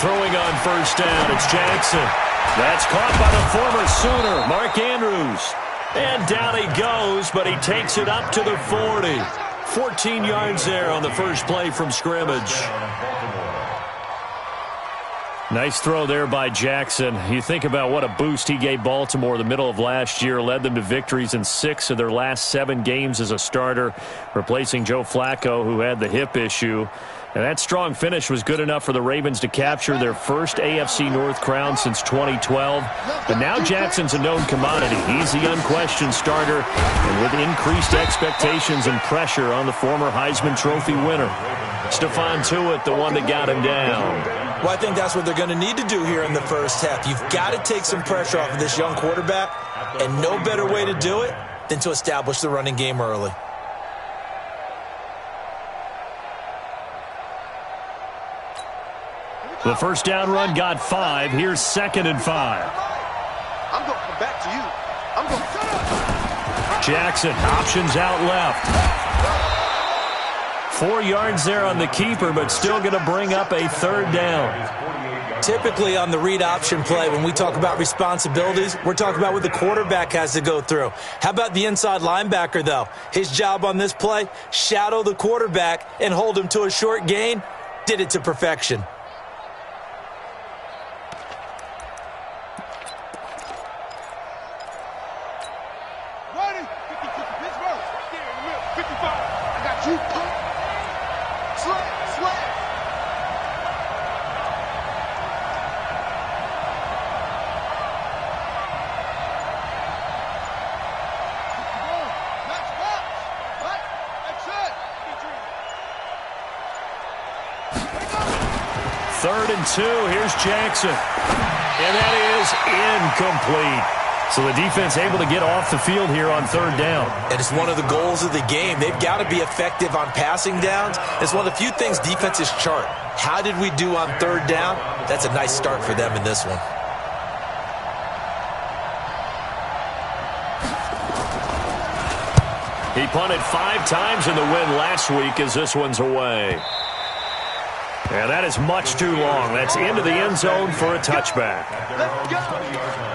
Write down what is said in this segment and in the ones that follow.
throwing on first down. It's Jackson. That's caught by the former Sooner, Mark Andrews. And down he goes, but he takes it up to the 40. 14 yards there on the first play from scrimmage. Nice throw there by Jackson. You think about what a boost he gave Baltimore the middle of last year, led them to victories in 6 of their last 7 games as a starter, replacing Joe Flacco, who had the hip issue. And that strong finish was good enough for the Ravens to capture their first AFC North crown since 2012. But now Jackson's a known commodity. He's the unquestioned starter, and with increased expectations and pressure on the former Heisman Trophy winner. Stephon Tuitt, the one that got him down. Well, I think that's what they're going to need to do here in the first half. You've got to take some pressure off of this young quarterback, and no better way to do it than to establish the running game early. The first down run got 5. Here's 2nd and 5. I'm going to come back to you. I'm going to Jackson options out left. 4 yards there on the keeper, but still going to bring up a 3rd down. Typically on the read option play, when we talk about responsibilities, we're talking about what the quarterback has to go through. How about the inside linebacker, though? His job on this play, shadow the quarterback and hold him to a short gain. Did it to perfection. Third and 2. Here's Jackson. And that is incomplete. So the defense able to get off the field here on 3rd down. And it's one of the goals of the game. They've got to be effective on passing downs. It's one of the few things defenses chart. How did we do on 3rd down? That's a nice start for them in this one. He punted 5 times in the win last week as this one's away. And that is much too long. That's into the end zone for a touchback. Let's go.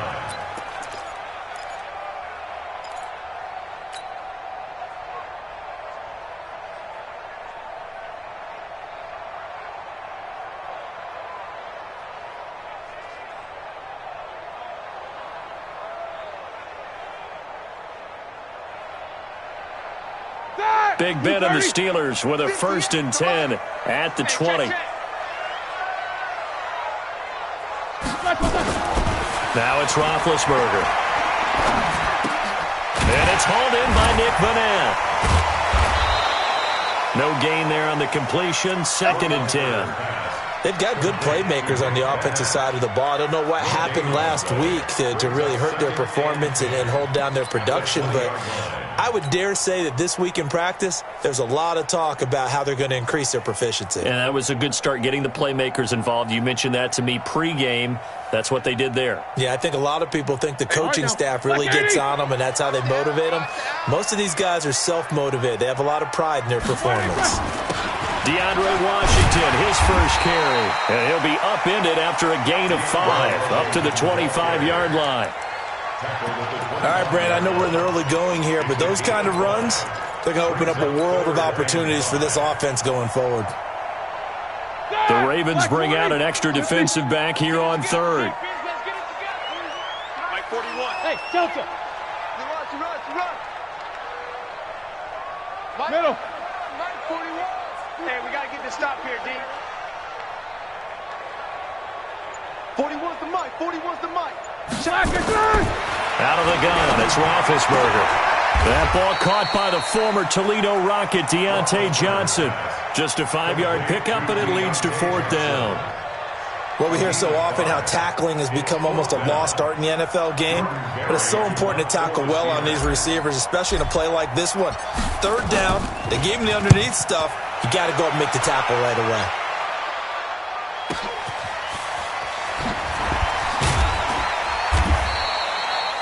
Big Ben and the Steelers with a 1st and 10 at the 20. Now it's Roethlisberger. And it's hauled in by Nick Vannett. No gain there on the completion. 2nd and 10. They've got good playmakers on the offensive side of the ball. I don't know what happened last week to really hurt their performance and hold down their production, but I would dare say that this week in practice, there's a lot of talk about how they're going to increase their proficiency. And that was a good start, getting the playmakers involved. You mentioned that to me pregame. That's what they did there. Yeah, I think a lot of people think the coaching staff really gets on them, and that's how they motivate them. Most of these guys are self-motivated. They have a lot of pride in their performance. DeAndre Washington, his first carry. And he'll be upended after a gain of 5, up to the 25-yard line. All right, Brand, I know we're in the early going here, but those kind of runs, they're going to open up a world of opportunities for this offense going forward. The Ravens bring out an extra defensive back here on 3rd. Mike 41. Hey, Delta. Run. Middle. Mike 41. Hey, we got to get this stop here, D. 41's the mic. 41's the mic. Out of the gun, it's Roethlisberger. That ball caught by the former Toledo Rocket, Deontay Johnson. Just a 5-yard pickup, and it leads to 4th down. Well, we hear so often how tackling has become almost a lost art in the NFL game, but it's so important to tackle well on these receivers, especially in a play like this one. 3rd down, they gave him the underneath stuff. You got to go up and make the tackle right away.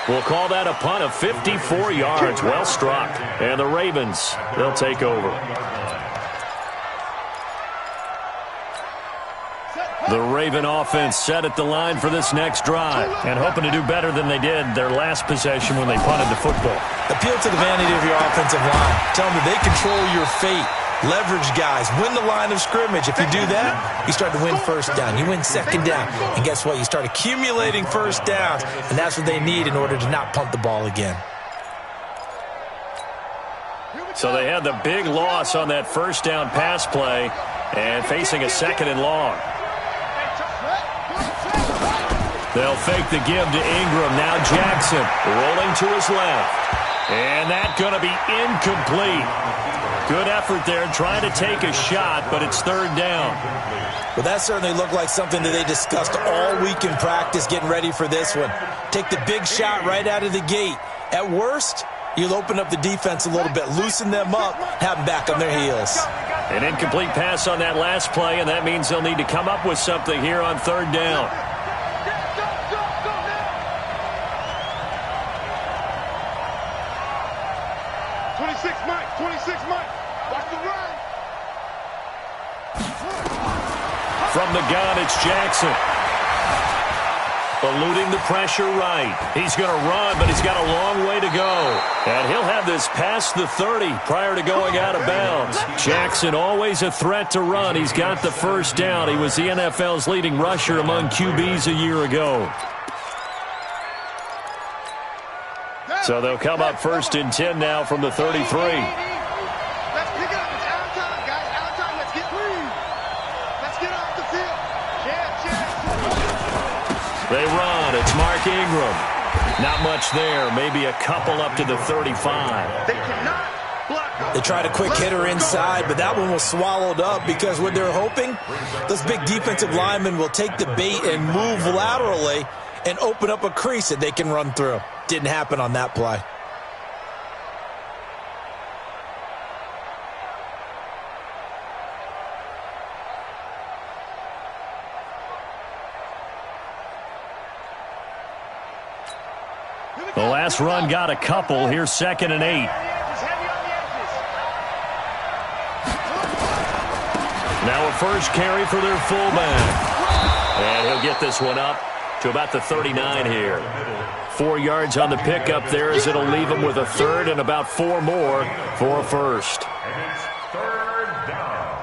We'll call that a punt of 54 yards. Well struck. And the Ravens, they'll take over. The The Raven offense set at the line for this next drive and hoping to do better than they did their last possession when they punted the football. Appeal to the vanity of your offensive line. Tell them that they control your fate. Leverage guys. Win the line of scrimmage. If you do that, you start to win first down. You win second down. And guess what? You start accumulating first downs. And that's what they need in order to not punt the ball again. So they had the big loss on that first down pass play and facing a second and long. They'll fake the give to Ingram. Now Jackson rolling to his left. And that's going to be incomplete. Good effort there trying to take a shot, but it's third down. Well, that certainly looked like something that they discussed all week in practice getting ready for this one. Take the big shot right out of the gate. At worst, you'll open up the defense a little bit, loosen them up, have them back on their heels. An incomplete pass on that last play, and that means they'll need to come up with something here on third down. 26 Mike, 26 Mike. Watch the run. From the gun, it's Jackson. Eluding the pressure right. He's going to run, but he's got a long way to go. And he'll have this past the 30 prior to going out of bounds. Jackson always a threat to run. He's got the first down. He was the NFL's leading rusher among QBs a year ago. So they'll come up first and 10 now from the 33. Let's pick it up. It's out of time, guys. Out of time. Let's get free. Let's get off the field. They run. It's Mark Ingram. Not much there. Maybe a couple up to the 35. They cannot block. They tried a quick hitter inside, but that one was swallowed up because what they're hoping, those big defensive linemen will take the bait and move laterally and open up a crease that they can run through. Didn't happen on that play. The last run got a couple. Here's 2nd and 8. Now a first carry for their fullback. And he'll get this one up to about the 39 here. 4 yards on the pickup there as it'll leave him with a third and about 4 more for a first. And it's third down.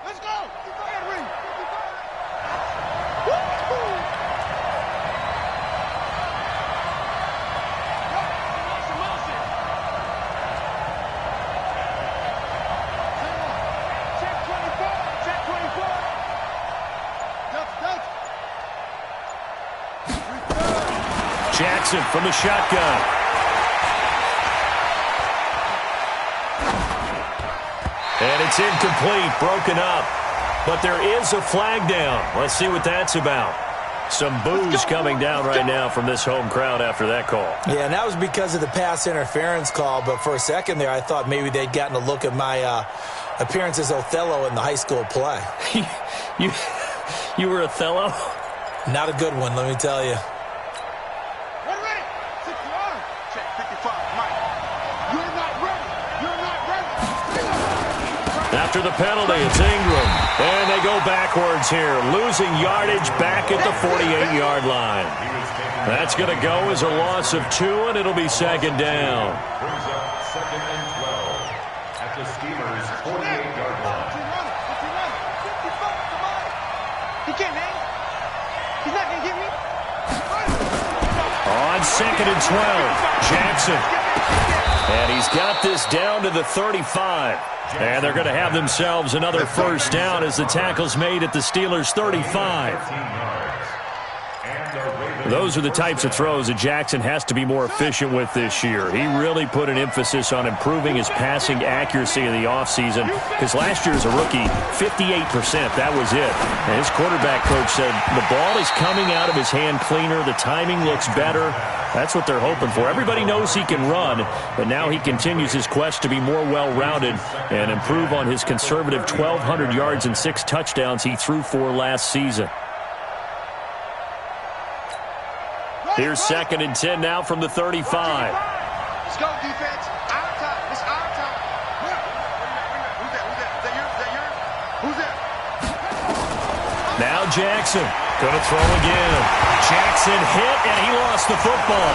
Let's go. Jackson from the shotgun. And it's incomplete, broken up. But there is a flag down. Let's see what that's about. Some boos coming down right now from this home crowd after that call. Yeah, and that was because of the pass interference call. But for a second there, I thought maybe they'd gotten a look at my appearance as Othello in the high school play. You were Othello? Not a good one, let me tell you. After the penalty, it's Ingram. And they go backwards here, losing yardage back at the 48-yard line. That's going to go as a loss of 2, and it'll be 2nd down. Brings up 2nd and 12 at the Steelers' 48-yard line. He can't hang. He's not going to get me. On 2nd and 12, Jackson. And he's got this down to the 35. And they're going to have themselves another first down as the tackle's made at the Steelers' 35. Those are the types of throws that Jackson has to be more efficient with this year. He really put an emphasis on improving his passing accuracy in the offseason because last year as a rookie, 58%, that was it. And his quarterback coach said the ball is coming out of his hand cleaner. The timing looks better. That's what they're hoping for. Everybody knows he can run, but now he continues his quest to be more well-rounded and improve on his conservative 1,200 yards and 6 touchdowns he threw for last season. Here's 2nd and 10 now from the 35. Let's go, defense. Our time. It's our time. Who's that? Now Jackson going to throw again. Jackson hit, and he lost the football.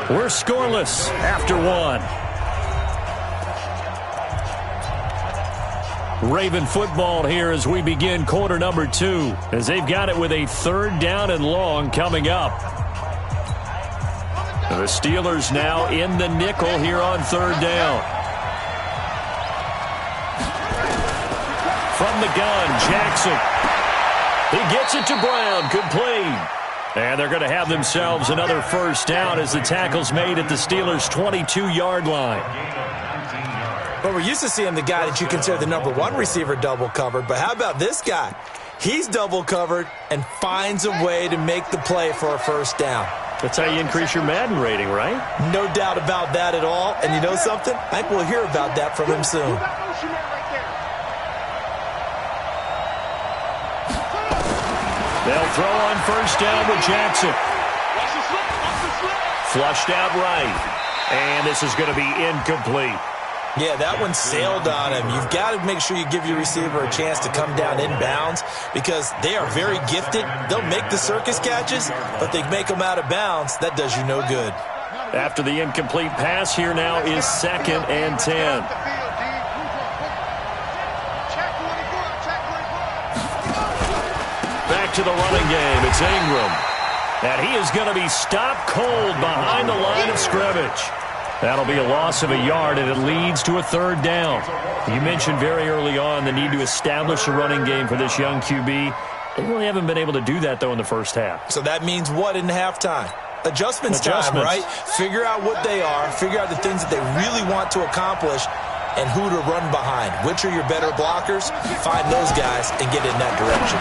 We're scoreless after one. Raven football here as we begin quarter number 2, as they've got it with a 3rd down and long coming up. The Steelers now in the nickel here on 3rd down. From the gun, Jackson. He gets it to Brown. Good play. And they're going to have themselves another 1st down as the tackle's made at the Steelers' 22-yard line. Well, we're used to seeing the guy that you consider the number 1 receiver double covered, but how about this guy? He's double covered and finds a way to make the play for a 1st down. That's how you increase your Madden rating, right? No doubt about that at all. And you know something? I think we'll hear about that from him soon. They'll throw on 1st down with Jackson. Flushed out right. And this is going to be incomplete. Yeah, that one sailed on him. You've got to make sure you give your receiver a chance to come down inbounds because they are very gifted. They'll make the circus catches, but they make them out of bounds. That does you no good. After the incomplete pass, here now is 2nd and 10. Back to the running game. It's Ingram. And he is going to be stopped cold behind the line of scrimmage. That'll be a loss of a yard, and it leads to a 3rd down. You mentioned very early on the need to establish a running game for this young QB. They really haven't been able to do that, though, in the 1st half. So that means what in halftime? Adjustments time, right? Figure out what they are, figure out the things that they really want to accomplish, and who to run behind. Which are your better blockers? Find those guys and get in that direction.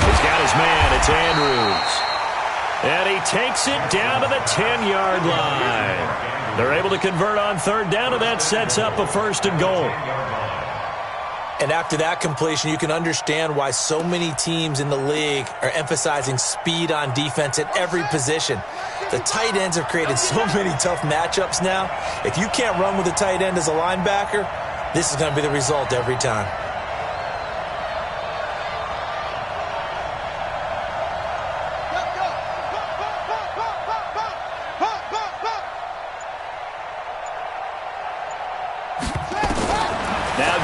He's got his man. It's Andrews. And he takes it down to the 10-yard line. They're able to convert on 3rd down, and that sets up a 1st and goal. And after that completion, you can understand why so many teams in the league are emphasizing speed on defense at every position. The tight ends have created so many tough matchups now. If you can't run with a tight end as a linebacker, this is going to be the result every time.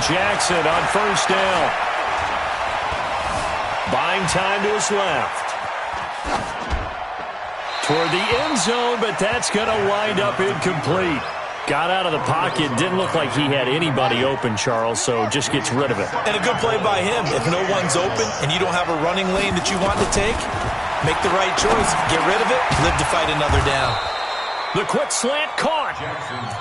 Jackson on 1st down. Buying time to his left. Toward the end zone, but that's going to wind up incomplete. Got out of the pocket. Didn't look like he had anybody open, Charles, so just gets rid of it. And a good play by him. If no one's open and you don't have a running lane that you want to take, make the right choice. Get rid of it. Live to fight another down. The quick slant caught.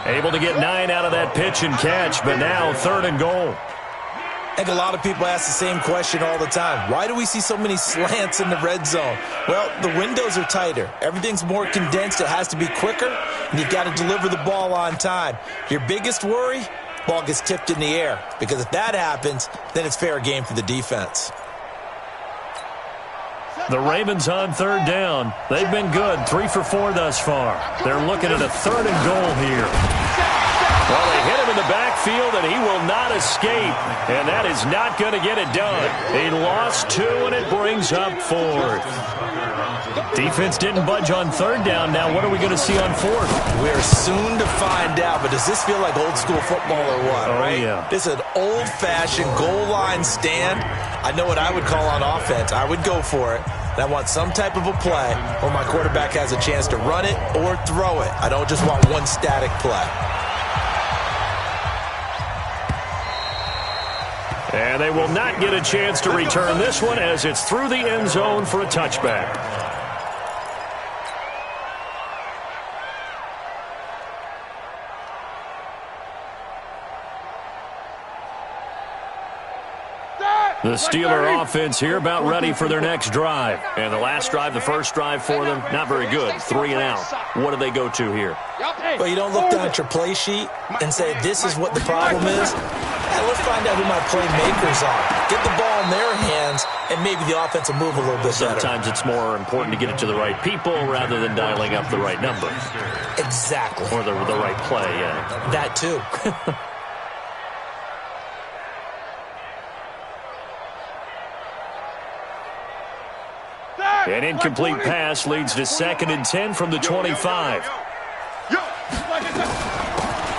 Able to get 9 out of that pitch and catch, but now 3rd and goal. I think a lot of people ask the same question all the time. Why do we see so many slants in the red zone? Well, the windows are tighter. Everything's more condensed. It has to be quicker, and you've got to deliver the ball on time. Your biggest worry, ball gets tipped in the air, because if that happens, then it's fair game for the defense. The Ravens on 3rd down. They've been good, 3 for 4 thus far. They're looking at a 3rd and goal here. Well, they hit him in the backfield, and he will not escape. And that is not going to get it done. He lost 2, and it brings up 4th. Defense didn't budge on 3rd down. Now what are we going to see on 4th? We're soon to find out, but does this feel like old school football or what, right? Yeah. This is an old-fashioned goal line stand. I know what I would call on offense. I would go for it. And I want some type of a play where my quarterback has a chance to run it or throw it. I don't just want one static play. And they will not get a chance to return this one as it's through the end zone for a touchback. The Steeler offense here about ready for their next drive. And the last drive, the first drive for them, not very good. 3 and out. What do they go to here? Well, you don't look down at your play sheet and say, this is what the problem is. And let's find out who my playmakers are. Get the ball in their hands, and maybe the offense will move a little bit better. Sometimes it's more important to get it to the right people rather than dialing up the right number. Exactly. Or the right play, yeah. That too. An incomplete pass leads to 2nd and 10 from the 25.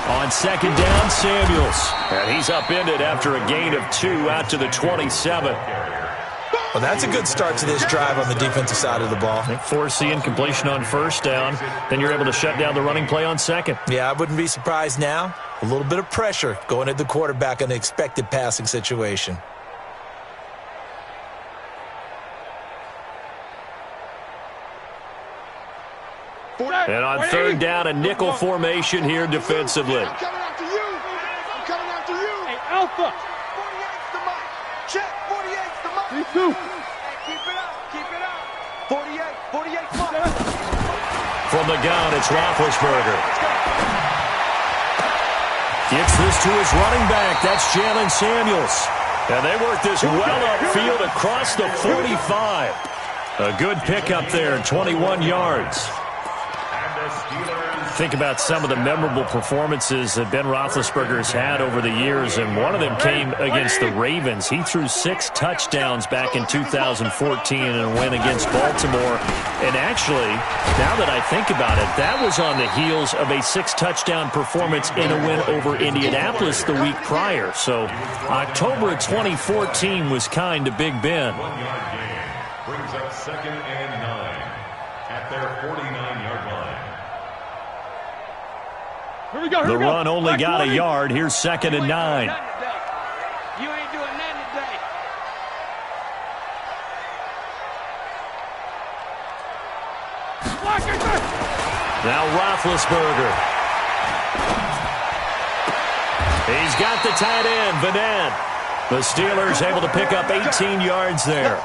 On 2nd down, Samuels. And he's upended after a gain of 2 out to the 27. Well, that's a good start to this drive on the defensive side of the ball. Force the incompletion on 1st down. Then you're able to shut down the running play on 2nd. Yeah, I wouldn't be surprised now. A little bit of pressure going at the quarterback in an expected passing situation. And on 3rd down, a nickel formation here defensively. I'm coming after you. I'm coming after you. Hey, Alpha. 48's the mic. Check. 48's the mic. Me too. Hey, keep it up. Keep it up. 48's mic. From the gun, it's Roethlisberger. Gets this to his running back. That's Jalen Samuels. And they work this well upfield across the 45. A good pickup there, 21 yards. Think about some of the memorable performances that Ben Roethlisberger's had over the years, and one of them came against the Ravens. He threw 6 touchdowns back in 2014 in a win against Baltimore. And actually, now that I think about it, that was on the heels of a 6-touchdown performance in a win over Indianapolis the week prior. So October of 2014 was kind to Big Ben. 1-yard gain brings up 2nd and 9 at their 49-yard line. Here we go. The run only got a yard. Here's 2nd and 9. You ain't doing nothing today. Now Roethlisberger. He's got the tight end, Vanette. The Steelers able to pick up 18 yards there.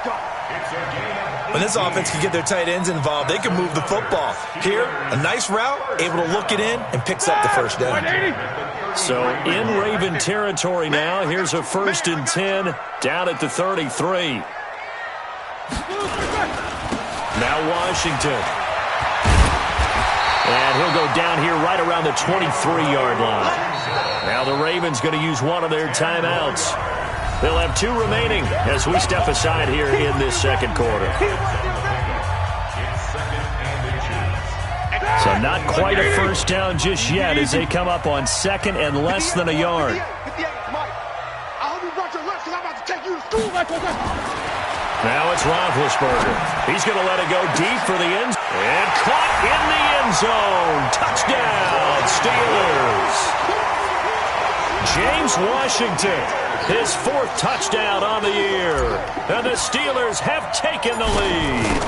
When this offense can get their tight ends involved, they can move the football. Here, a nice route, able to look it in, and picks up the 1st down. So in Raven territory now. Here's a 1st and 10 down at the 33. Now Washington. And he'll go down here right around the 23-yard line. Now the Ravens going to use one of their timeouts. They'll have 2 remaining as we step aside here in this 2nd quarter. So not quite a 1st down just yet as they come up on 2nd and less than a yard. Now it's Roethlisberger. He's going to let it go deep for the end. And caught in the end zone. Touchdown, Steelers. James Washington, his 4th touchdown on the year. And the Steelers have taken the lead.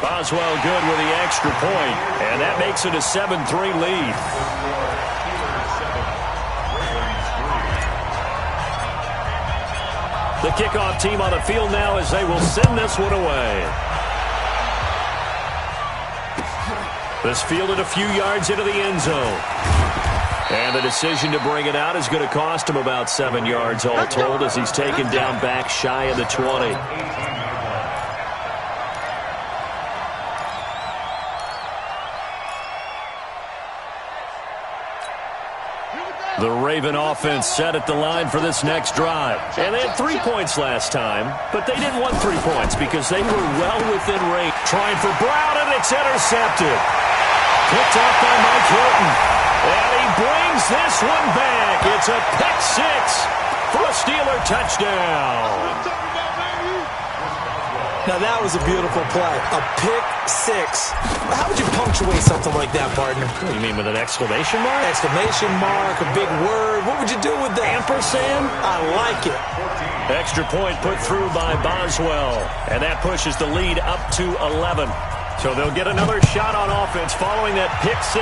Boswell good with the extra point, and that makes it a 7-3 lead. The kickoff team on the field now as they will send this one away. This fielded a few yards into the end zone. And the decision to bring it out is going to cost him about 7 yards all told as he's taken down back shy of the 20. The Raven offense set at the line for this next drive. And they had 3 points last time, but they didn't want 3 points because they were well within range. Trying for Brown, and it's intercepted. Picked off by Mike Hilton. And he brings this one back. It's a pick 6 for a Steeler touchdown. Now that was a beautiful play. A pick 6. How would you punctuate something like that, partner? What do you mean, with an exclamation mark? Exclamation mark, a big word. What would you do with that? Ampersand? I like it. Extra point put through by Boswell. And that pushes the lead up to 11. So they'll get another shot on offense following that pick 6.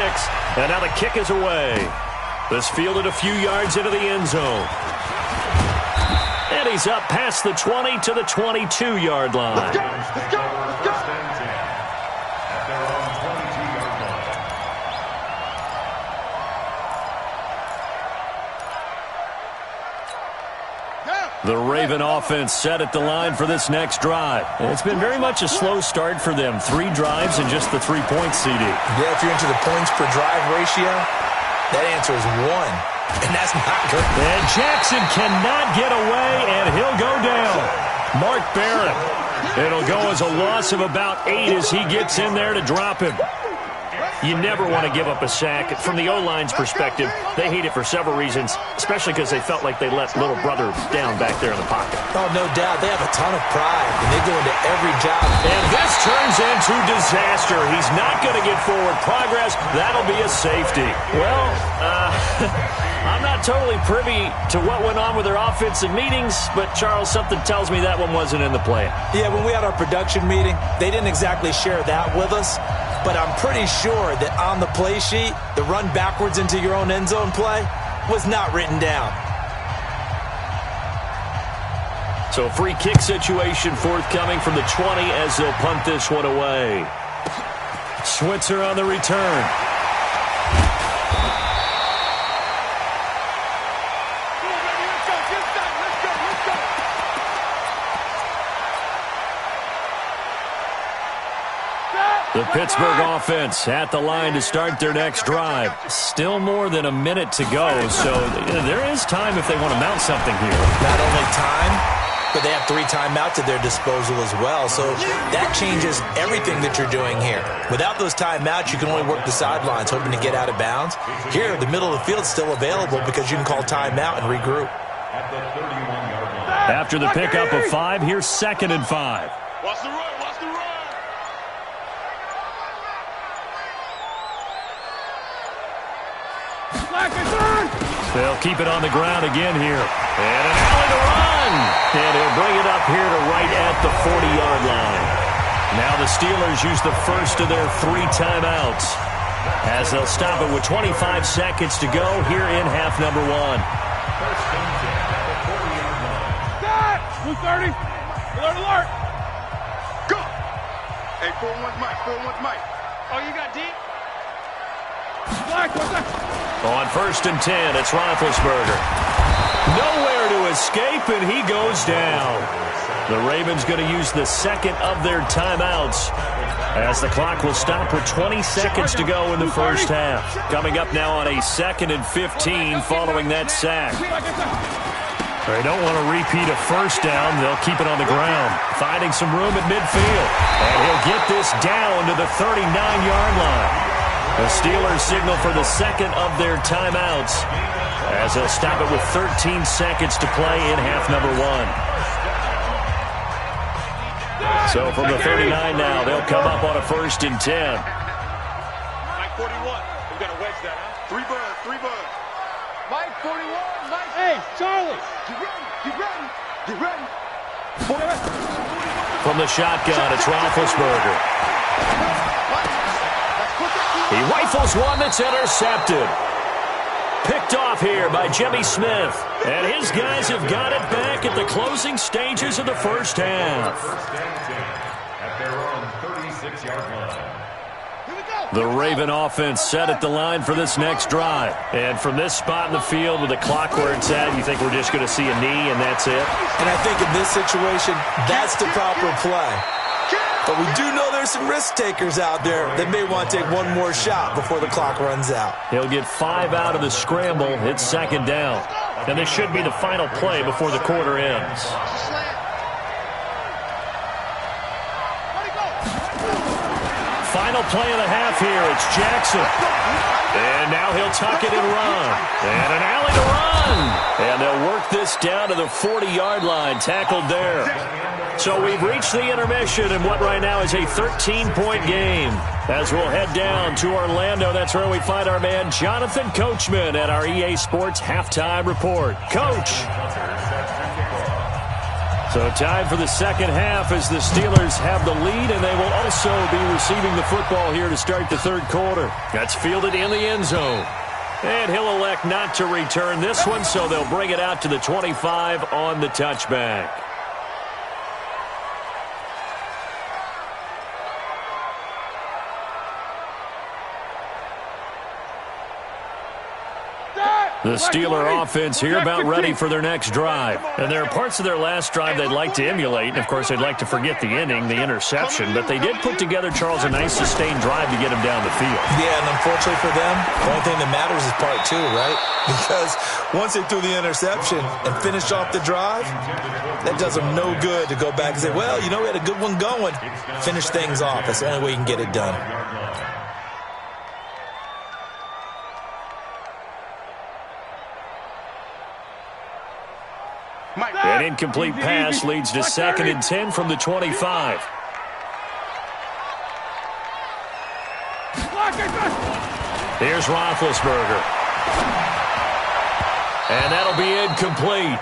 And now the kick is away. This fielded a few yards into the end zone. And he's up past the 20 to the 22-yard line. Let's go, let's go, let's go. At their own 22-yard line. The Raven offense set at the line for this next drive. And it's been very much a slow start for them. 3 drives and just the 3 points, CD. Yeah, if you're into the points per drive ratio, that answer is 1. And that's not good. And Jackson cannot get away, and he'll go down. Mark Barrett. It'll go as a loss of about 8 as he gets in there to drop him. You never want to give up a sack. From the O-line's perspective, they hate it for several reasons, especially because they felt like they let little brother down back there in the pocket. Oh, no doubt. They have a ton of pride, and they go into every job. And this turns into disaster. He's not going to get forward progress. That'll be a safety. Well, I'm not totally privy to what went on with their offensive meetings, but, Charles, something tells me that one wasn't in the plan. Yeah, when we had our production meeting, they didn't exactly share that with us. But I'm pretty sure that on the play sheet, the run backwards into your own end zone play was not written down. So a free kick situation forthcoming from the 20 as they'll punt this one away. Switzer on the return. The Pittsburgh offense at the line to start their next drive. Still more than a minute to go, so there is time if they want to mount something here. Not only time, but they have 3 timeouts at their disposal as well, so that changes everything that you're doing here. Without those timeouts, you can only work the sidelines, hoping to get out of bounds. Here, the middle of the field is still available because you can call timeout and regroup. After the pickup of 5, here's 2nd and 5. Watch the run, watch the run. They'll keep it on the ground again here. And an alley to run. And he'll bring it up here to right at the 40-yard line. Now the Steelers use the first of their 3 timeouts as they'll stop it with 25 seconds to go here in half number 1. 230. Alert, alert. Go. Hey, 4-1's Mike. 4-1's Mike. Oh, you got deep? Black, what's that? On 1st and 10, it's Roethlisberger. Nowhere to escape, and he goes down. The Ravens going to use the 2nd of their timeouts as the clock will stop with 20 seconds to go in the first half. Coming up now on a 2nd and 15 following that sack. They don't want to repeat a first down. They'll keep it on the ground, finding some room at midfield. And he'll get this down to the 39-yard line. The Steelers signal for the 2nd of their timeouts as they'll stop it with 13 seconds to play in half number 1. So from the 39 now, they'll come up on a 1st and 10. Mike 41. We've got to wedge that, huh? 3 birds, 3 birds. Mike 41, Mike. Hey, Charlie. Get ready, get ready, get ready. From the shotgun, it's Roethlisberger. He rifles one that's intercepted. Picked off here by Jimmy Smith. And his guys have got it back at the closing stages of the first half. At their own 36-yard line. The Raven offense set at the line for this next drive. And from this spot in the field with the clock where it's at, you think we're just going to see a knee and that's it? And I think in this situation, that's the proper play. But we do know there's some risk takers out there that may want to take one more shot before the clock runs out. He'll get 5 out of the scramble. It's 2nd down. And this should be the final play before the quarter ends. Final play of the half here. It's Jackson. And now he'll tuck it and run. And an alley to run. And they'll work this down to the 40-yard line. Tackled there. So we've reached the intermission in what right now is a 13-point game. As we'll head down to Orlando, that's where we find our man Jonathan Coachman at our EA Sports Halftime Report. Coach. So time for the second half as the Steelers have the lead, and they will also be receiving the football here to start the third quarter. That's fielded in the end zone. And he'll elect not to return this one, so they'll bring it out to the 25 on the touchback. The Steeler offense here about ready for their next drive. And there are parts of their last drive they'd like to emulate. And, of course, they'd like to forget the inning, the interception. But they did put together, Charles, a nice sustained drive to get him down the field. Yeah, and unfortunately for them, the only thing that matters is part two, right? Because once they threw the interception and finished off the drive, that does them no good to go back and say, well, you know, we had a good one going. Finish things off. That's the only way you can get it done. An incomplete pass leads to 2nd and 10 from the 25. Here's Roethlisberger. And that'll be incomplete.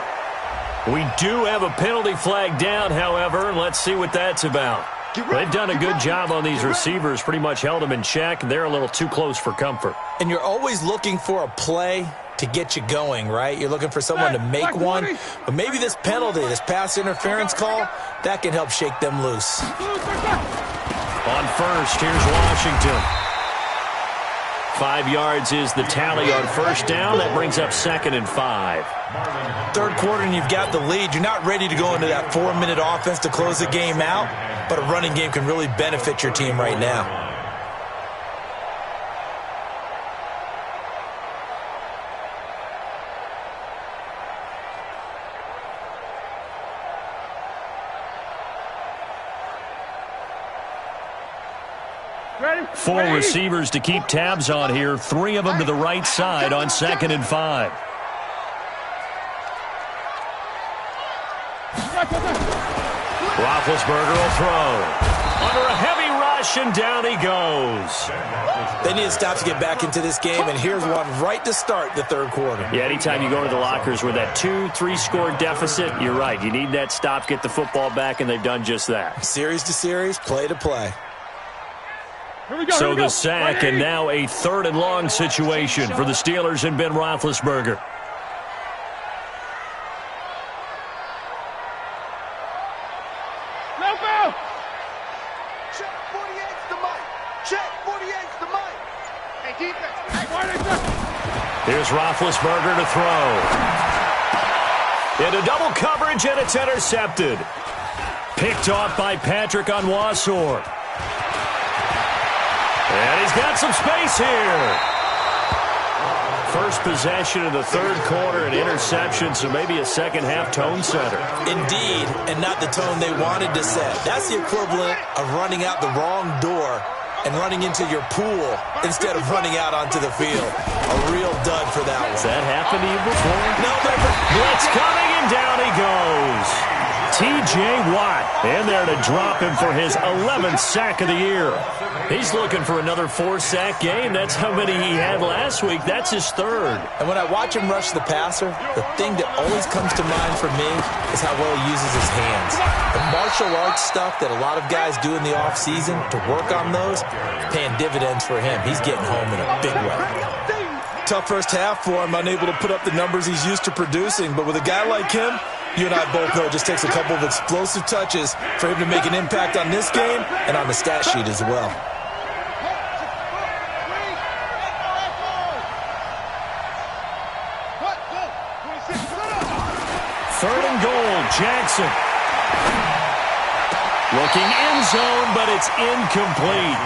We do have a penalty flag down, however, and let's see what that's about. They've done a good job on these receivers, pretty much held them in check, and they're a little too close for comfort. And you're always looking for a play to get you going, right? You're looking for someone to make one. But maybe this penalty, this pass interference call, that can help shake them loose. On first, here's Washington. 5 yards is the tally on first down. That brings up 2nd and 5. Third quarter and you've got the lead. You're not ready to go into that 4-minute offense to close the game out, but a running game can really benefit your team right now. Four receivers to keep tabs on here. 3 of them to the right side on 2nd and 5. Roethlisberger will throw. Under a heavy rush, and down he goes. They need to stop to get back into this game, and here's one right to start the third quarter. Yeah, anytime you go to the lockers with that 2-3 score deficit, you're right. You need that stop, get the football back, and they've done just that. Series to series, play to play. So the sack, and now a 3rd and long situation for the Steelers and Ben Roethlisberger. Check 48's the mic. Check 48's the mic. Hey, defense. Here's Roethlisberger to throw. Into double coverage, and it's intercepted. Picked off by Patrick Onwuasor. And he's got some space here. First possession of the third quarter, an interception, so maybe a second-half tone setter. Indeed, and not the tone they wanted to set. That's the equivalent of running out the wrong door and running into your pool instead of running out onto the field. A real dud for that one. Has that happened to you before? No, never. Blitz coming, and down he goes. T.J. Watt in there to drop him for his 11th sack of the year. He's looking for another 4-sack game. That's how many he had last week. That's his 3rd. And when I watch him rush the passer, the thing that always comes to mind for me is how well he uses his hands. The martial arts stuff that a lot of guys do in the offseason to work on those, paying dividends for him. He's getting home in a big way. Tough first half for him, unable to put up the numbers he's used to producing. But with a guy like him, you and I both know it just takes a couple of explosive touches for him to make an impact on this game and on the stat sheet as well. Third and goal, Jackson. Looking end zone, but it's incomplete.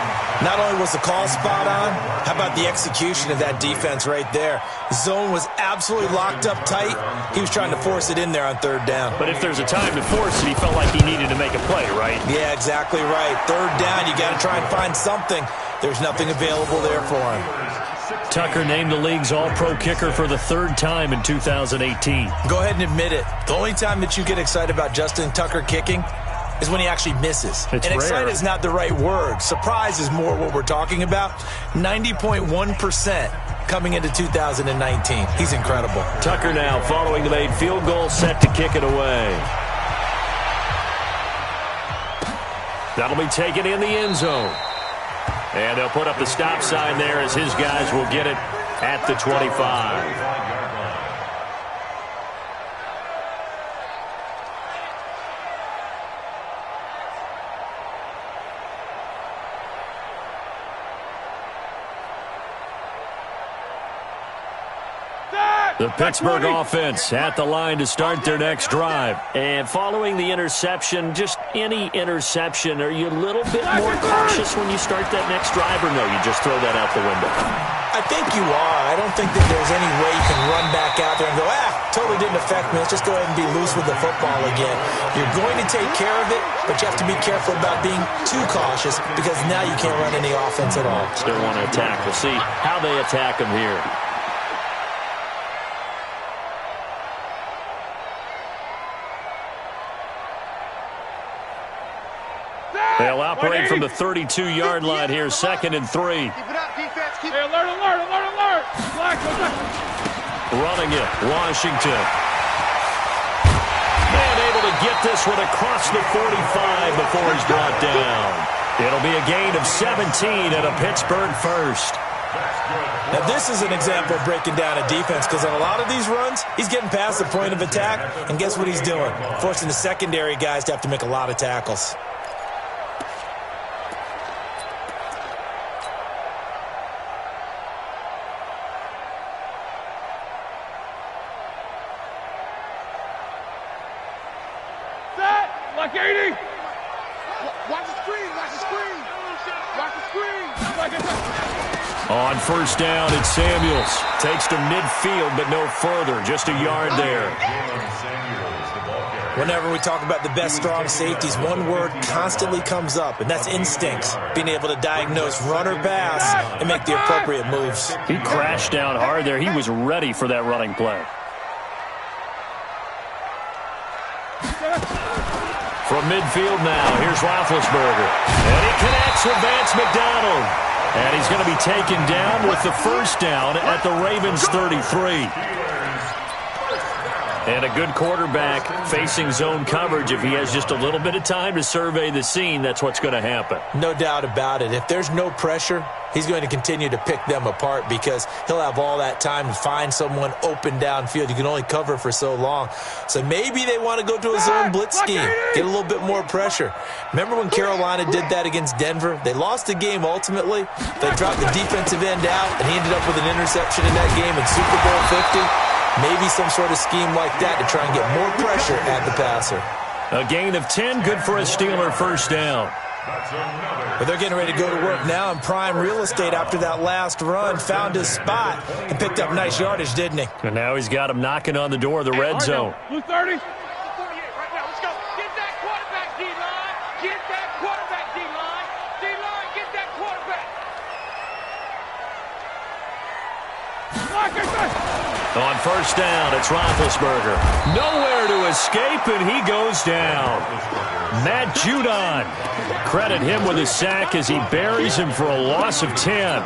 Not only was the call spot on, how about the execution of that defense right there? The zone was absolutely locked up tight. He was trying to force it in there on 3rd down. But if there's a time to force it, he felt like he needed to make a play, right? Yeah, exactly right. 3rd down, you got to try and find something. There's nothing available there for him. Tucker named the league's all-pro kicker for the 3rd time in 2018. Go ahead and admit it. The only time that you get excited about Justin Tucker kicking is when he actually misses. It's and excited rare. is not the right word. Surprise is more what we're talking about. 90.1% coming into 2019. He's incredible. Tucker now following the made field goal, set to kick it away. That'll be taken in the end zone. And they'll put up the stop sign there as his guys will get it at the 25. The Pittsburgh offense at the line to start their next drive. And following the interception, just any interception, are you a little bit more cautious when you start that next drive, or no, you just throw that out the window? I think you are. I don't think that there's any way you can run back out there and go, totally didn't affect me. Let's just go ahead and be loose with the football again. You're going to take care of it, but you have to be careful about being too cautious because now you can't run any offense at all. Still want to attack. We'll see how they attack them here. They'll operate from the 32-yard line here, 2nd and 3. Keep it up, defense. Keep Hey, alert. Running it, Washington. And able to get this one across the 45 before he's brought down. It'll be a gain of 17 and a Pittsburgh first. Now, this is an example of breaking down a defense because on a lot of these runs, he's getting past the point of attack, and guess what he's doing? Forcing the secondary guys to have to make a lot of tackles. Like 80. Watch the screen. Watch the screen. Watch the screen. On first down, it's Samuels. Takes to midfield, but no further. Just a yard there. Whenever we talk about the best strong safeties, one word constantly comes up, and that's instincts. Being able to diagnose run or pass and make the appropriate moves. He crashed down hard there. He was ready for that running play. From midfield now, here's Roethlisberger. And he connects with Vance McDonald. And he's going to be taken down with the first down at the Ravens' 33. And a good quarterback facing zone coverage. If he has just a little bit of time to survey the scene, that's what's going to happen. No doubt about it. If there's no pressure, he's going to continue to pick them apart because he'll have all that time to find someone open downfield. You can only cover for so long. So maybe they want to go to a zone blitz scheme, get a little bit more pressure. Remember when Carolina did that against Denver? They lost the game ultimately. They dropped the defensive end out, and he ended up with an interception in that game in Super Bowl 50. Maybe some sort of scheme like that to try and get more pressure at the passer. A gain of 10, good for a Steeler first down. But they're getting ready to go to work now in prime real estate after that last run. Found his spot and picked up nice yardage, didn't he? And now he's got him knocking on the door of the red zone. Blue 30. 48 right now. Let's go. Get that quarterback, D-line. Get that quarterback, D-line. D-line, get that quarterback. On first down, it's Roethlisberger. Nowhere to escape, and he goes down. Matt Judon. Credit him with a sack as he buries him for a loss of 10.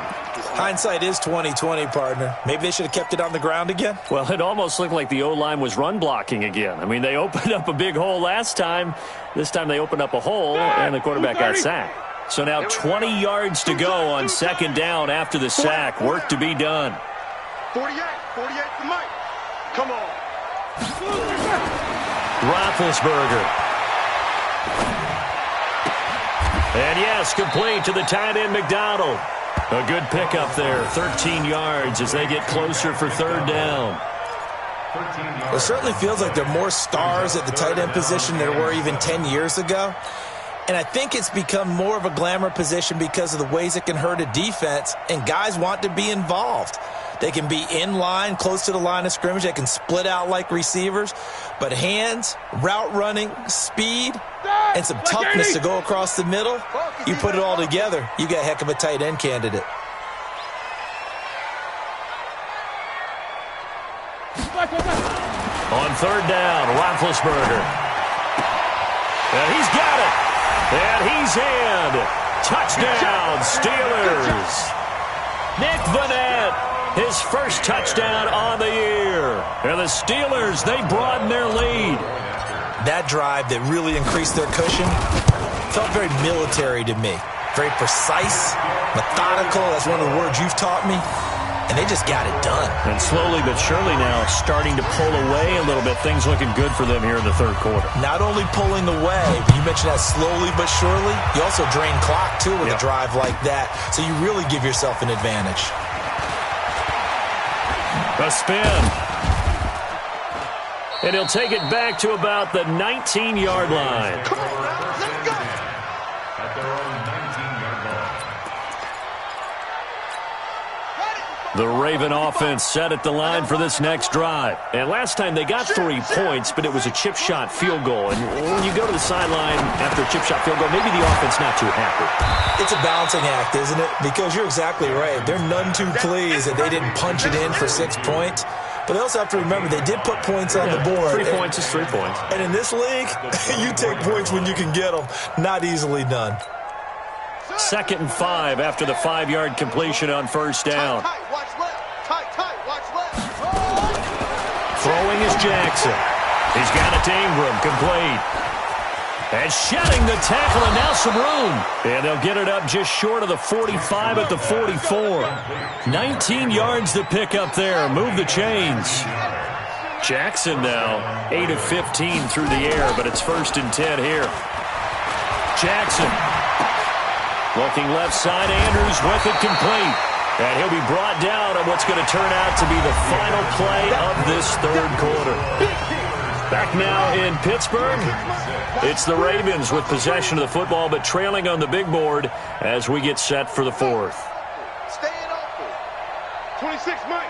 Hindsight is 20/20, partner. Maybe they should have kept it on the ground again. Well, it almost looked like the O-line was run blocking again. I mean, they opened up a big hole last time. This time they opened up a hole, and the quarterback got sacked. So now 20 yards to go on second down after the sack. Work to be done. 48 for Mike. Come on. Roethlisberger. And yes, complete to the tight end McDonald. A good pickup there, 13 yards as they get closer for third down. It certainly feels like there are more stars at the tight end position than there were even 10 years ago. And I think it's become more of a glamour position because of the ways it can hurt a defense, and guys want to be involved. They can be in line, close to the line of scrimmage. They can split out like receivers. But hands, route running, speed, and some toughness to go across the middle, you put it all together, you got a heck of a tight end candidate. On third down, Roethlisberger. And he's got it. And he's in. Touchdown, Steelers. Nick Vannett. His first touchdown on the year. And the Steelers, they broaden their lead. That drive that really increased their cushion felt very military to me. Very precise, methodical. That's one of the words you've taught me. And they just got it done. And slowly but surely now starting to pull away a little bit. Things looking good for them here in the third quarter. Not only pulling away, but you mentioned that slowly but surely. You also drain clock, too, with a drive like that. So you really give yourself an advantage. A spin. And he'll take it back to about the 19-yard line. Come on, let's go. At their own 19-yard line. The Raven offense set at the line for this next drive. And last time they got 3 points, but it was a chip shot field goal. And when you go to the sideline after a chip shot field goal, maybe the offense not too happy. It's a balancing act, isn't it? Because you're exactly right. They're none too pleased that they didn't punch it in for 6 points. But they also have to remember they did put points on the board. 3 points is 3 points. And in this league, you take points when you can get them. Not easily done. 2nd and 5 after the 5-yard completion on first down. Tight, watch left. Tight, watch left. Throwing is Jackson. He's got it to Ingram, complete. And shedding the tackle, and now some room. And they'll get it up just short of the 45 at the 44. 19 yards to pick up there. Move the chains. Jackson now 8 of 15 through the air, but it's 1st and 10 here. Jackson looking left side. Andrews with it, complete. And he'll be brought down on what's going to turn out to be the final play of this 3rd quarter. Back now in Pittsburgh, it's the Ravens with possession of the football, but trailing on the big board as we get set for the 4th. Staying open. 26 Mike.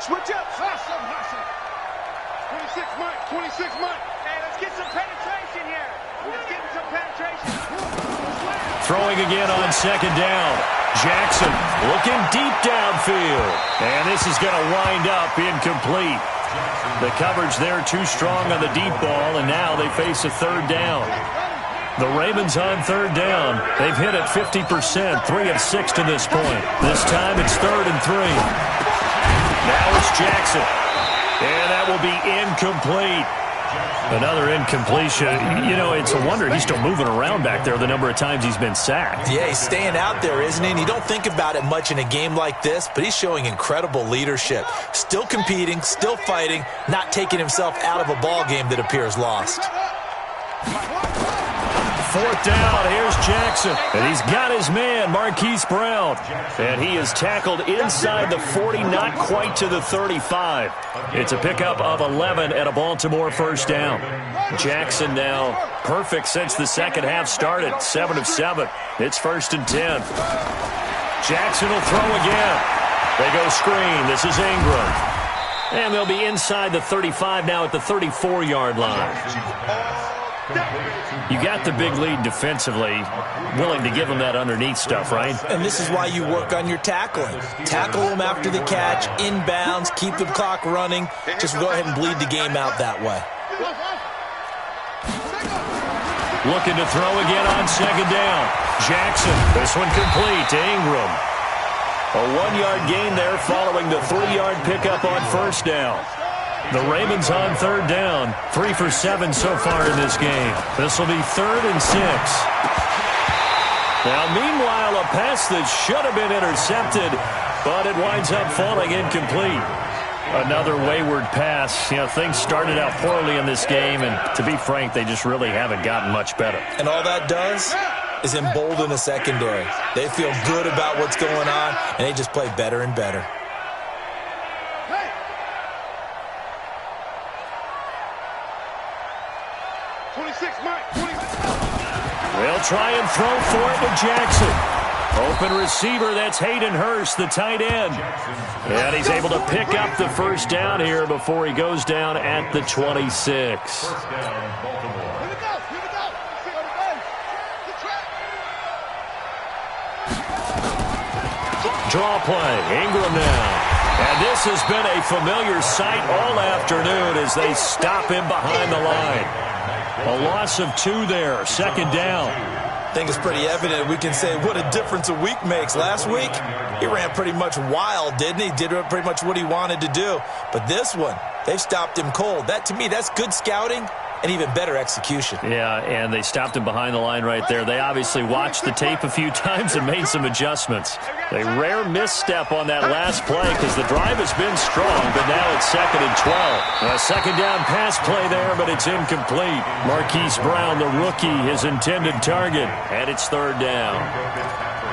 Switch up. 26 Mike. Hey, let's get some penetration here. Let's get some penetration. Throwing again on 2nd down. Jackson looking deep downfield. And this is going to wind up incomplete. The coverage there too strong on the deep ball, and now they face a 3rd down. The Ravens on 3rd down. They've hit it 50%, 3 of 6 to this point. This time it's 3rd and 3. Now it's Jackson. And that will be incomplete. Another incompletion. You know, it's a wonder he's still moving around back there the number of times he's been sacked. Yeah, he's staying out there, isn't he? And you don't think about it much in a game like this, but he's showing incredible leadership. Still competing, still fighting, not taking himself out of a ball game that appears lost. 4th down, here's Jackson. And he's got his man, Marquise Brown. And he is tackled inside the 40, not quite to the 35. It's a pickup of 11 at a Baltimore 1st down. Jackson now perfect since the second half started, 7 of 7. It's 1st and 10. Jackson will throw again. They go screen. This is Ingram. And they'll be inside the 35 now at the 34-yard line. You got the big lead defensively, willing to give them that underneath stuff, right? And this is why you work on your tackling. Tackle them after the catch, inbounds, keep the clock running. Just go ahead and bleed the game out that way. Looking to throw again on 2nd down. Jackson, this one complete to Ingram. A 1-yard gain there following the 3-yard pickup on 1st down. The Ravens on 3rd down, 3 for 7 so far in this game. This will be 3rd and 6. Now, meanwhile, a pass that should have been intercepted, but it winds up falling incomplete. Another wayward pass. You know, things started out poorly in this game, and to be frank, they just really haven't gotten much better. And all that does is embolden the secondary. They feel good about what's going on, and they just play better and better. They'll try and throw for it to Jackson. Open receiver, that's Hayden Hurst, the tight end. And he's able to pick up the 1st down here before he goes down at the 26. First down, Baltimore. Here we go. Draw play, Ingram now. And this has been a familiar sight all afternoon as they stop him behind the line. A loss of 2 there, 2nd down. I think it's pretty evident. We can say what a difference a week makes. Last week, he ran pretty much wild, didn't he? Did pretty much what he wanted to do. But this one, they've stopped him cold. That, to me, that's good scouting and even better execution. Yeah, and they stopped him behind the line right there. They obviously watched the tape a few times and made some adjustments. A rare misstep on that last play because the drive has been strong, but now it's 2nd and 12. A 2nd down pass play there, but it's incomplete. Marquise Brown, the rookie, his intended target, and it's 3rd down.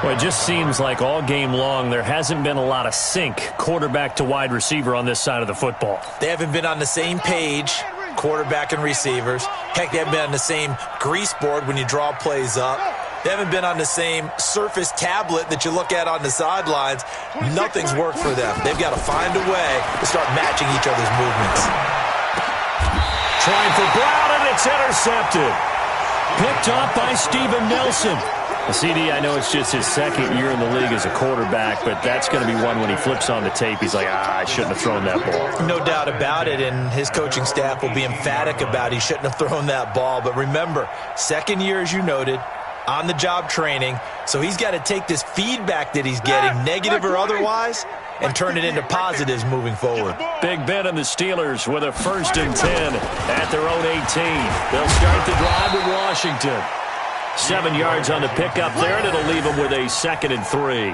Well, it just seems like all game long there hasn't been a lot of sync quarterback to wide receiver on this side of the football. They haven't been on the same page, quarterback and receivers. Heck, they haven't been on the same grease board when you draw plays up. They haven't been on the same Surface tablet that you look at on the sidelines. Nothing's worked for them. They've got to find a way to start matching each other's movements. Trying for Brown, and it's intercepted. Picked off by Steven Nelson. CD, I know it's just his second year in the league as a quarterback, but that's going to be one when he flips on the tape. He's like, I shouldn't have thrown that ball. No doubt about it, and his coaching staff will be emphatic about he shouldn't have thrown that ball. But remember, second year, as you noted, on-the-job training, so he's got to take this feedback that he's getting, negative or otherwise, and turn it into positives moving forward. Big Ben and the Steelers with a 1st and 10 at their own 18. They'll start the drive with Washington. 7 yards on the pickup there, and it'll leave them with a 2nd and 3.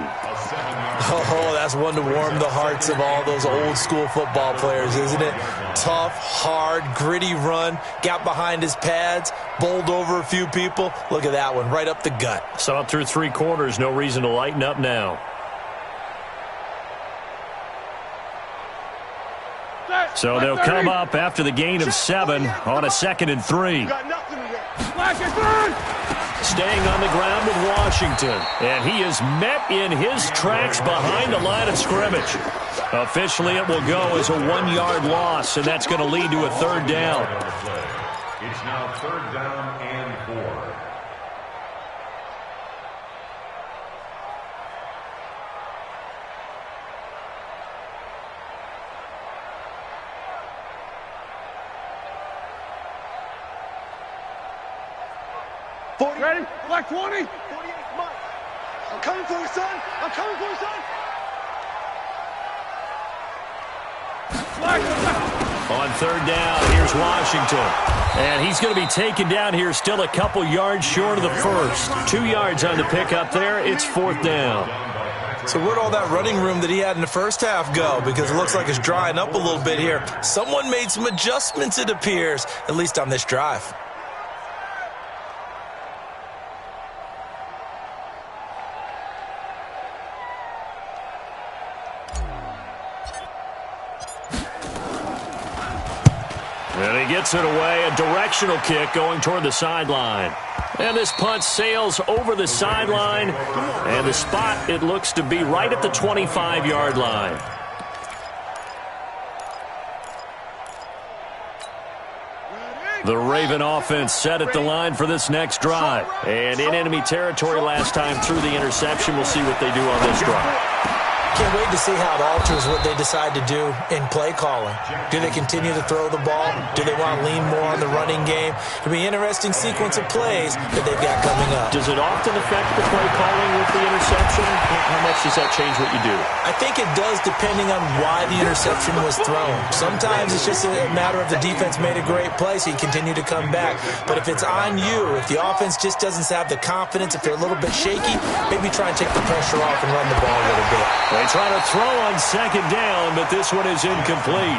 Oh, that's one to warm the hearts of all those old-school football players, isn't it? Tough, hard, gritty run, got behind his pads, bowled over a few people. Look at that one, right up the gut. Saw it through 3 quarters, no reason to lighten up now. So they'll come up after the gain of 7 on a 2nd and 3. Staying on the ground with Washington. And he is met in his tracks behind the line of scrimmage. Officially, it will go as a 1-yard loss, and that's going to lead to a 3rd down. It's now 3rd down and 4. Ready? Black 20. 48, Mike. I'm coming for you, son. I'm coming for you, son. On 3rd down, here's Washington. And he's going to be taken down here still a couple yards short of the 1st. 2 yards on the pickup there. It's 4th down. So where'd all that running room that he had in the first half go? Because it looks like it's drying up a little bit here. Someone made some adjustments, it appears, at least on this drive. And he gets it away, a directional kick going toward the sideline. And this punt sails over the sideline, and the spot, it looks to be right at the 25-yard line. The Raven offense set at the line for this next drive. And in enemy territory last time through the interception. We'll see what they do on this drive. Can't wait to see how it alters what they decide to do in play calling. Do they continue to throw the ball? Do they want to lean more on the running game? It'll be an interesting sequence of plays that they've got coming up. Does it often affect the play calling with the interception? How much does that change what you do? I think it does, depending on why the interception was thrown. Sometimes it's just a matter of the defense made a great play, so you continue to come back. But if it's on you, if the offense just doesn't have the confidence, if they're a little bit shaky, maybe try and take the pressure off and run the ball a little bit. They try to throw on 2nd down, but this one is incomplete.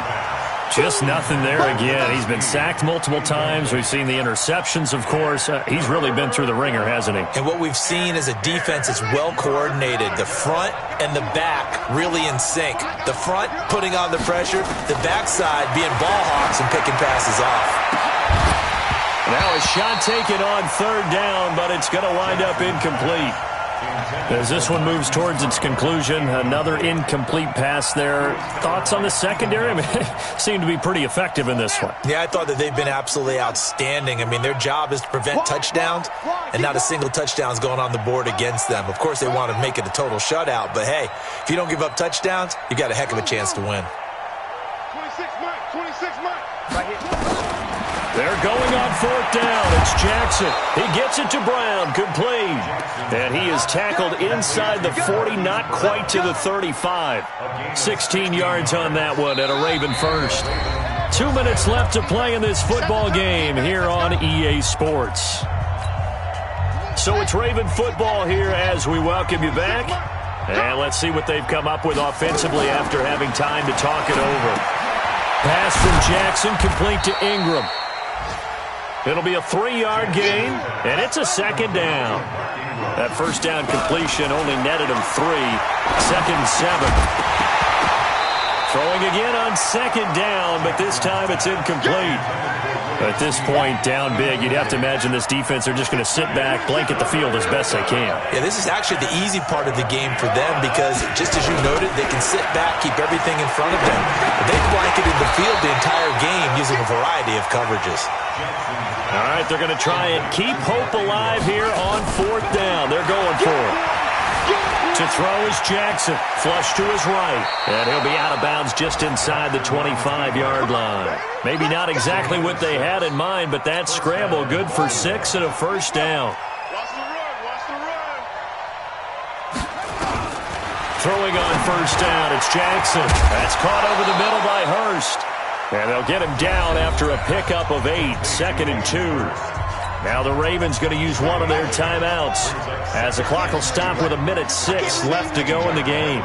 Just nothing there again. He's been sacked multiple times. We've seen the interceptions, of course. He's really been through the ringer, hasn't he? And what we've seen is a defense that's well coordinated. The front and the back really in sync. The front putting on the pressure, the backside being ball hawks and picking passes off. Now a shot taken on 3rd down, but it's going to wind up incomplete. As this one moves towards its conclusion, another incomplete pass there. Thoughts on the secondary? I mean, seem to be pretty effective in this one. Yeah, I thought that they've been absolutely outstanding. I mean, their job is to prevent touchdowns, and not a single touchdown is going on the board against them. Of course, they want to make it a total shutout, but hey, if you don't give up touchdowns, you've got a heck of a chance to win. 26 Mike. Right here. They're going on 4th down. It's Jackson. He gets it to Brown. Complete. And he is tackled inside the 40, not quite to the 35. 16 yards on that one at a Raven 1st. 2 minutes left to play in this football game here on EA Sports. So it's Raven football here as we welcome you back. And let's see what they've come up with offensively after having time to talk it over. Pass from Jackson, complete to Ingram. It'll be a 3-yard gain, and it's a second down. That first down completion only netted him 3. 2nd and 7. Throwing again on 2nd down, but this time it's incomplete. At this point, down big, you'd have to imagine this defense are just going to sit back, blanket the field as best they can. Yeah, this is actually the easy part of the game for them because, just as you noted, they can sit back, keep everything in front of them. But they've blanketed the field the entire game using a variety of coverages. All right, they're going to try and keep hope alive here on 4th down. They're going for it. To throw is Jackson. Flush to his right. And he'll be out of bounds just inside the 25-yard line. Maybe not exactly what they had in mind, but that scramble good for 6 and a first down. Watch the run. Watch the run. Throwing on first down, it's Jackson. That's caught over the middle by Hurst. And they'll get him down after a pickup of 8, 2nd and 2. Now the Ravens going to use one of their timeouts as the clock will stop with 1:06 left to go in the game.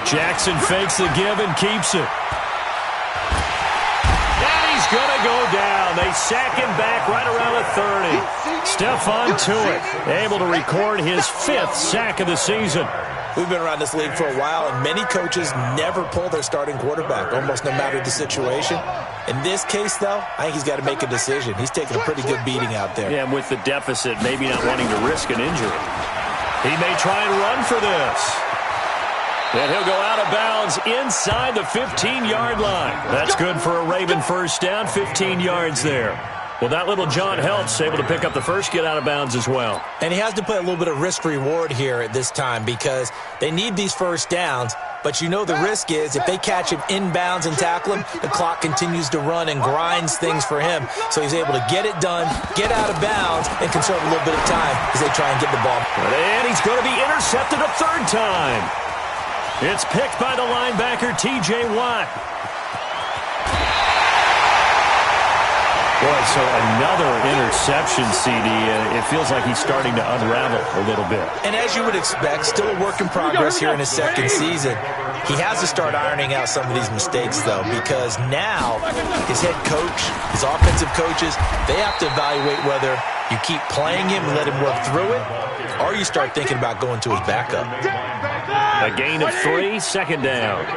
Jackson fakes the give and keeps it. And he's going to go down. They sack him back right around the 30. Stephon Tuitt able to record his 5th sack of the season. We've been around this league for a while, and many coaches never pull their starting quarterback, almost no matter the situation. In this case, though, I think he's got to make a decision. He's taking a pretty good beating out there. Yeah, and with the deficit, maybe not wanting to risk an injury. He may try and run for this. And he'll go out of bounds inside the 15-yard line. That's good for a Raven first down, 15 yards there. Well, that little John helps, able to pick up the first, get out of bounds as well. And he has to play a little bit of risk-reward here at this time because they need these first downs. But you know the risk is if they catch him inbounds and tackle him, the clock continues to run and grinds things for him. So he's able to get it done, get out of bounds, and conserve a little bit of time as they try and get the ball. And he's going to be intercepted a 3rd time. It's picked by the linebacker, T.J. Watt. Boy, so another interception, CD. It feels like he's starting to unravel a little bit. And as you would expect, still a work in progress here in his 2nd season. He has to start ironing out some of these mistakes, though, because now his head coach, his offensive coaches, they have to evaluate whether you keep playing him and let him work through it, or you start thinking about going to his backup. A gain of 3, 2nd down.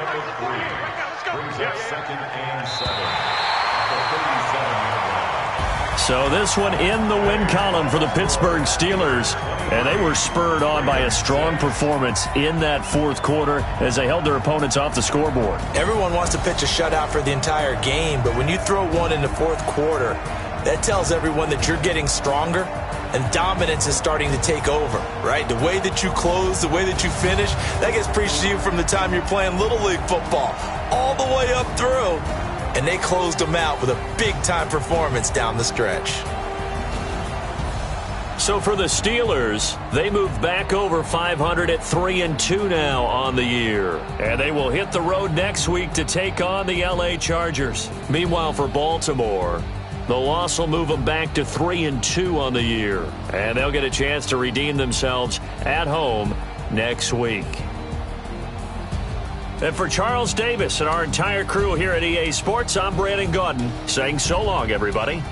So this one in the win column for the Pittsburgh Steelers. And they were spurred on by a strong performance in that 4th quarter as they held their opponents off the scoreboard. Everyone wants to pitch a shutout for the entire game, but when you throw one in the 4th quarter, that tells everyone that you're getting stronger and dominance is starting to take over, right? The way that you close, the way that you finish, that gets preached to you from the time you're playing Little League football all the way up through. And they closed them out with a big-time performance down the stretch. So for the Steelers, they move back over 500 at 3-2 now on the year. And they will hit the road next week to take on the L.A. Chargers. Meanwhile, for Baltimore, the loss will move them back to 3-2 on the year. And they'll get a chance to redeem themselves at home next week. And for Charles Davis and our entire crew here at EA Sports, I'm Brandon Gaudin saying so long, everybody.